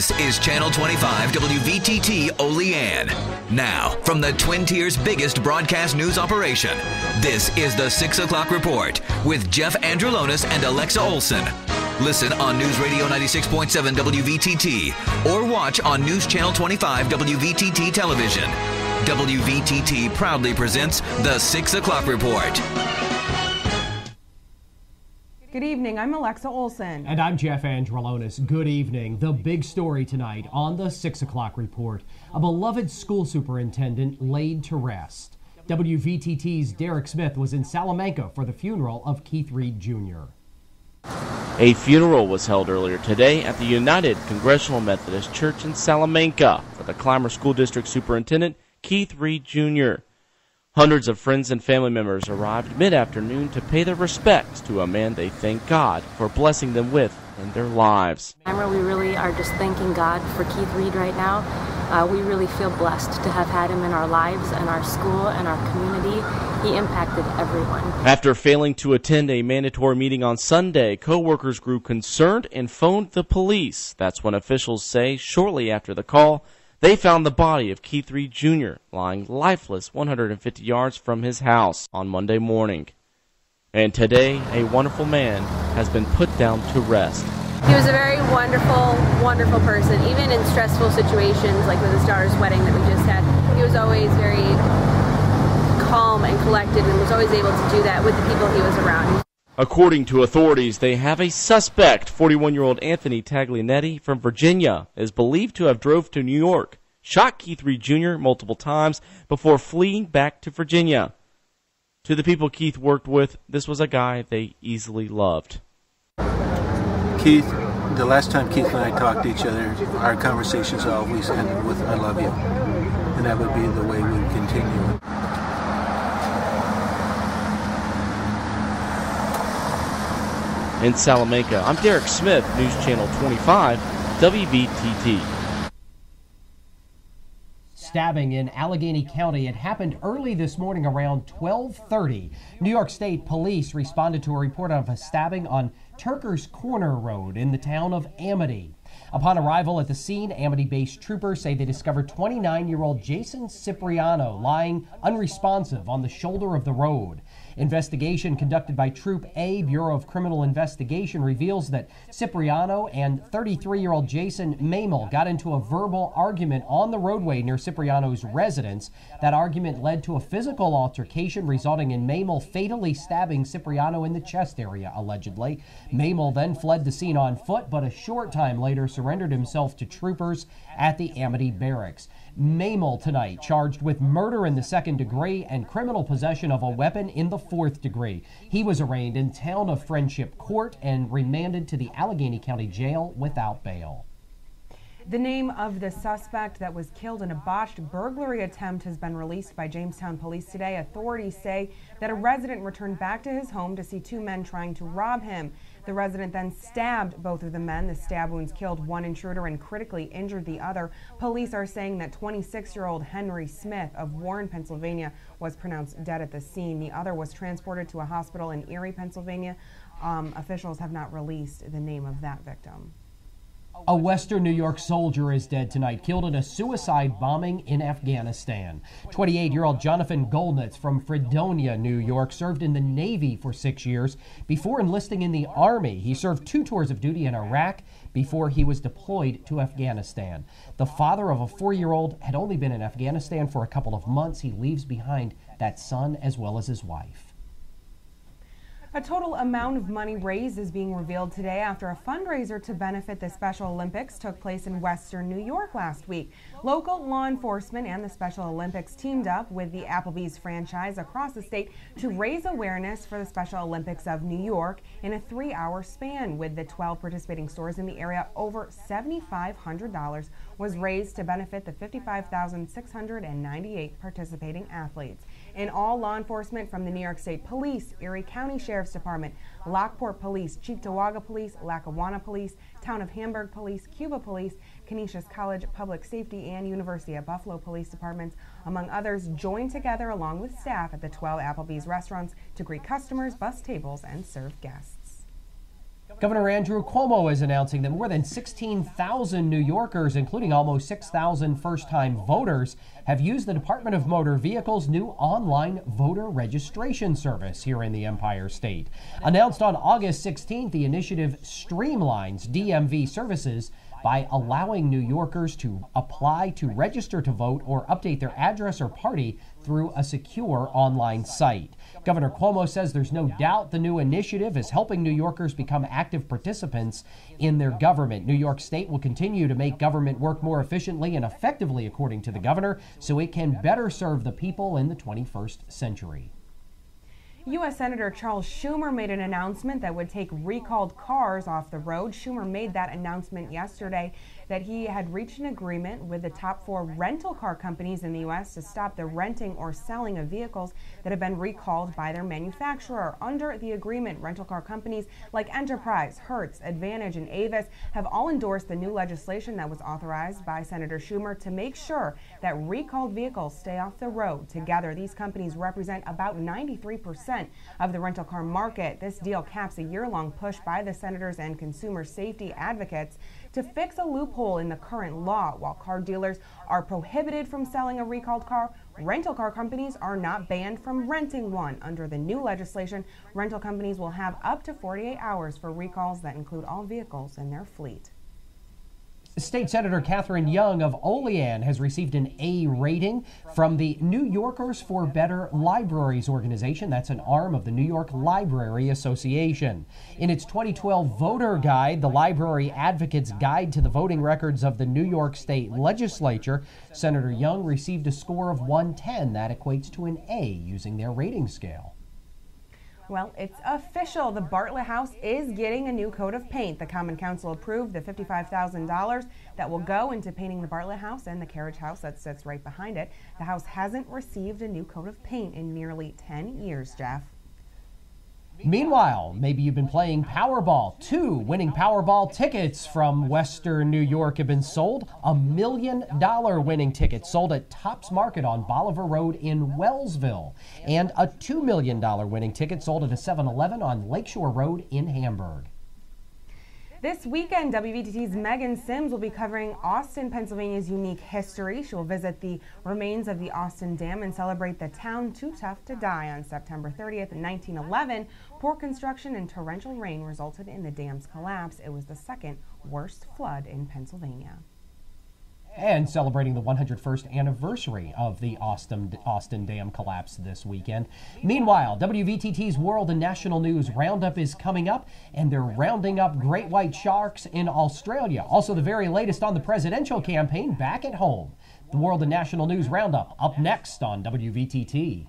This is Channel 25 WVTT Olean. Now, from the Twin Tiers' biggest broadcast news operation, this is the 6 o'clock report with Jeff Andrulonis and Alexa Olson. Listen on News Radio 96.7 WVTT or watch on News Channel 25 WVTT Television. WVTT proudly presents the 6 o'clock report. Good evening, I'm Alexa Olson. And I'm Jeff Andrulonis. Good evening. The big story tonight on the 6 o'clock report. A beloved school superintendent laid to rest. WVTT's Derek Smith was in Salamanca for the funeral of Keith Reed Jr. A funeral was held earlier today at the United Congregational Methodist Church in Salamanca for the Clymer School District Superintendent Keith Reed Jr. Hundreds of friends and family members arrived mid-afternoon to pay their respects to a man they thank God for blessing them with in their lives. We really are just thanking God for Keith Reed right now. We really feel blessed to have had him in our lives and our school and our community. He impacted everyone. After failing to attend a mandatory meeting on Sunday, co-workers grew concerned and phoned the police. That's when officials say shortly after the call, they found the body of Keith Reed Jr. lying lifeless 150 yards from his house on Monday morning. And today, a wonderful man has been put down to rest. He was a very wonderful, wonderful person. Even in stressful situations, like with his daughter's wedding that we just had, he was always very calm and collected and was always able to do that with the people he was around. According to authorities, they have a suspect. 41-year-old Anthony Taglianetti from Virginia is believed to have drove to New York, shot Keith Reed Jr. multiple times before fleeing back to Virginia. To the people Keith worked with, this was a guy they easily loved. Keith, the last time Keith and I talked to each other, our conversations always ended with, "I love you." And that would be the way we would continue. In Salamanca, I'm Derek Smith, News Channel 25, WVTT. Stabbing in Allegheny County. It happened early this morning around 12:30. New York State Police responded to a report of a stabbing on Turker's Corner Road in the town of Amity. Upon arrival at the scene, Amity-based troopers say they discovered 29-year-old Jason Cipriano lying unresponsive on the shoulder of the road. Investigation conducted by Troop A, Bureau of Criminal Investigation, reveals that Cipriano and 33-year-old Jason Mamel got into a verbal argument on the roadway near Cipriano's residence. That argument led to a physical altercation, resulting in Mamel fatally stabbing Cipriano in the chest area, allegedly. Mamel then fled the scene on foot, but a short time later surrendered himself to troopers at the Amity barracks. Mamel tonight charged with murder in the 2nd degree and criminal possession of a weapon in the 4th degree. He was arraigned in Town of Friendship Court and remanded to the Allegheny County Jail without bail. The name of the suspect that was killed in a botched burglary attempt has been released by Jamestown police today. Authorities say that a resident returned back to his home to see two men trying to rob him. The resident then stabbed both of the men. The stab wounds killed one intruder and critically injured the other. Police are saying that 26-year-old Henry Smith of Warren, Pennsylvania, was pronounced dead at the scene. The other was transported to a hospital in Erie, Pennsylvania. Officials have not released the name of that victim. A Western New York soldier is dead tonight, killed in a suicide bombing in Afghanistan. 28-year-old Jonathan Goldnitz from Fredonia, New York, served in the Navy for 6 years before enlisting in the Army. He served 2 tours of duty in Iraq before he was deployed to Afghanistan. The father of a 4-year-old had only been in Afghanistan for a couple of months. He leaves behind that son as well as his wife. A total amount of money raised is being revealed today after a fundraiser to benefit the Special Olympics took place in Western New York last week. Local law enforcement and the Special Olympics teamed up with the Applebee's franchise across the state to raise awareness for the Special Olympics of New York in a 3-hour span. With the 12 participating stores in the area, over $7,500 was raised to benefit the 55,698 participating athletes. In all, law enforcement from the New York State Police, Erie County Sheriff's Department, Lockport Police, Cheektowaga Police, Lackawanna Police, Town of Hamburg Police, Cuba Police, Canisius College Public Safety, and University of Buffalo Police Departments, among others, joined together along with staff at the 12 Applebee's restaurants to greet customers, bus tables, and serve guests. Governor Andrew Cuomo is announcing that more than 16,000 New Yorkers, including almost 6,000 first-time voters, have used the Department of Motor Vehicles' new online voter registration service here in the Empire State. Announced on August 16th, the initiative streamlines DMV services by allowing New Yorkers to apply to register to vote or update their address or party through a secure online site. Governor Cuomo says there's no doubt the new initiative is helping New Yorkers become active participants in their government. New York State will continue to make government work more efficiently and effectively, according to the governor, so it can better serve the people in the 21st century. U.S. Senator Charles Schumer made an announcement that would take recalled cars off the road. Schumer made that announcement yesterday that he had reached an agreement with the top 4 rental car companies in the U.S. to stop the renting or selling of vehicles that have been recalled by their manufacturer. Under the agreement, rental car companies like Enterprise, Hertz, Advantage, and Avis have all endorsed the new legislation that was authorized by Senator Schumer to make sure that recalled vehicles stay off the road. Together, these companies represent about 93% of the rental car market. This deal caps a year-long push by the senators and consumer safety advocates to fix a loophole in the current law. While car dealers are prohibited from selling a recalled car, rental car companies are not banned from renting one. Under the new legislation, rental companies will have up to 48 hours for recalls that include all vehicles in their fleet. State Senator Catherine Young of Olean has received an A rating from the New Yorkers for Better Libraries organization. That's an arm of the New York Library Association. In its 2012 voter guide, the Library Advocates Guide to the Voting Records of the New York State Legislature, Senator Young received a score of 110. That equates to an A using their rating scale. Well, it's official. The Bartlett House is getting a new coat of paint. The Common Council approved the $55,000 that will go into painting the Bartlett House and the carriage house that sits right behind it. The house hasn't received a new coat of paint in nearly 10 years, Jeff. Meanwhile, maybe you've been playing Powerball. 2 winning Powerball tickets from Western New York have been sold. $1 million winning ticket sold at Tops Market on Bolivar Road in Wellsville. And a $2 million winning ticket sold at a 7-Eleven on Lakeshore Road in Hamburg. This weekend, WVTT's Megan Sims will be covering Austin, Pennsylvania's unique history. She will visit the remains of the Austin Dam and celebrate the town too tough to die. On September 30th, 1911, poor construction and torrential rain resulted in the dam's collapse. It was the second worst flood in Pennsylvania. And celebrating the 101st anniversary of the Austin Dam collapse this weekend. Meanwhile, WVTT's World and National News Roundup is coming up, and they're rounding up great white sharks in Australia. Also, the very latest on the presidential campaign back at home. The World and National News Roundup up next on WVTT.